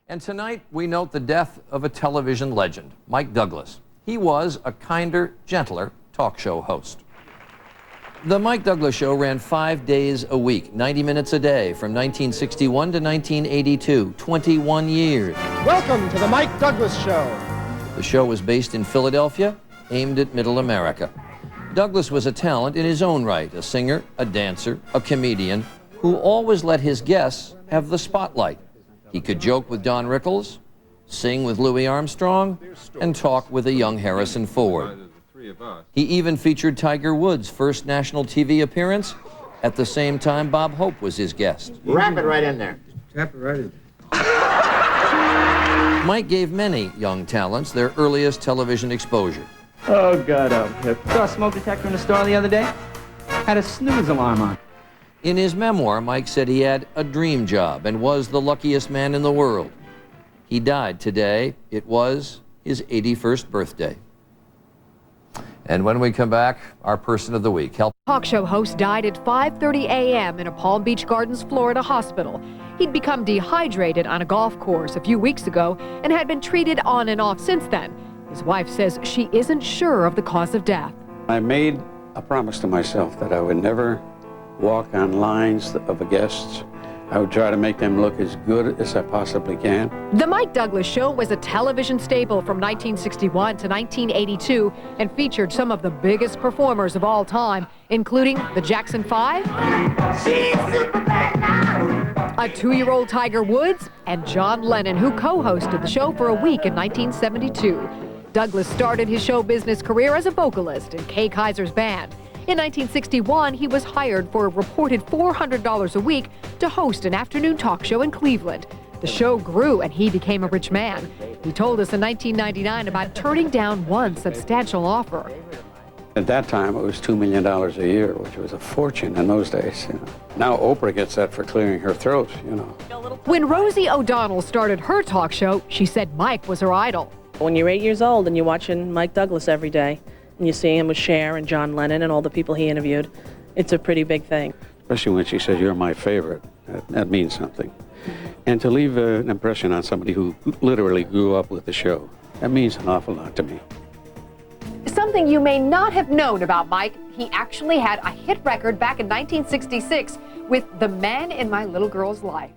And tonight, we note the death of a television legend, Mike Douglas. He was a kinder, gentler talk show host. The Mike Douglas Show ran 5 days a week, 90 minutes a day, from 1961 to 1982, 21 years. Welcome to the Mike Douglas Show. The show was based in Philadelphia, aimed at middle America. Douglas was a talent in his own right, a singer, a dancer, a comedian, who always let his guests have the spotlight. He could joke with Don Rickles, sing with Louis Armstrong, and talk with a young Harrison Ford. He even featured Tiger Woods' first national TV appearance. At the same time, Bob Hope was his guest. Wrap it right in there. Wrap it right in. Mike gave many young talents their earliest television exposure. Oh, God, I'm hip. Saw a smoke detector in the store the other day. Had a snooze alarm on. In his memoir, Mike said he had a dream job and was the luckiest man in the world. He died today. It was his 81st birthday. And when we come back, our person of the week. Talk show host died at 5:30 a.m. in a Palm Beach Gardens, Florida hospital. He'd become dehydrated on a golf course a few weeks ago and had been treated on and off since then. His wife says she isn't sure of the cause of death. I made a promise to myself that I would never walk on lines of the guests. I would try to make them look as good as I possibly can. The Mike Douglas Show was a television staple from 1961 to 1982 and featured some of the biggest performers of all time, including the Jackson 5, a 2-year-old Tiger Woods, and John Lennon, who co-hosted the show for a week in 1972. Douglas started his show business career as a vocalist in Kay Kaiser's band. In 1961, he was hired for a reported $400 a week to host an afternoon talk show in Cleveland. The show grew and he became a rich man. He told us in 1999 about turning down one substantial offer. At that time, it was $2 million a year, which was a fortune in those days. You know. Now Oprah gets that for clearing her throat, you know. When Rosie O'Donnell started her talk show, she said Mike was her idol. When you're 8 years old and you're watching Mike Douglas every day, and you see him with Cher and John Lennon and all the people he interviewed, it's a pretty big thing. Especially when she says, "You're my favorite." That means something. And to leave an impression on somebody who literally grew up with the show, that means an awful lot to me. Something you may not have known about Mike, he actually had a hit record back in 1966 with The Man in My Little Girl's Life.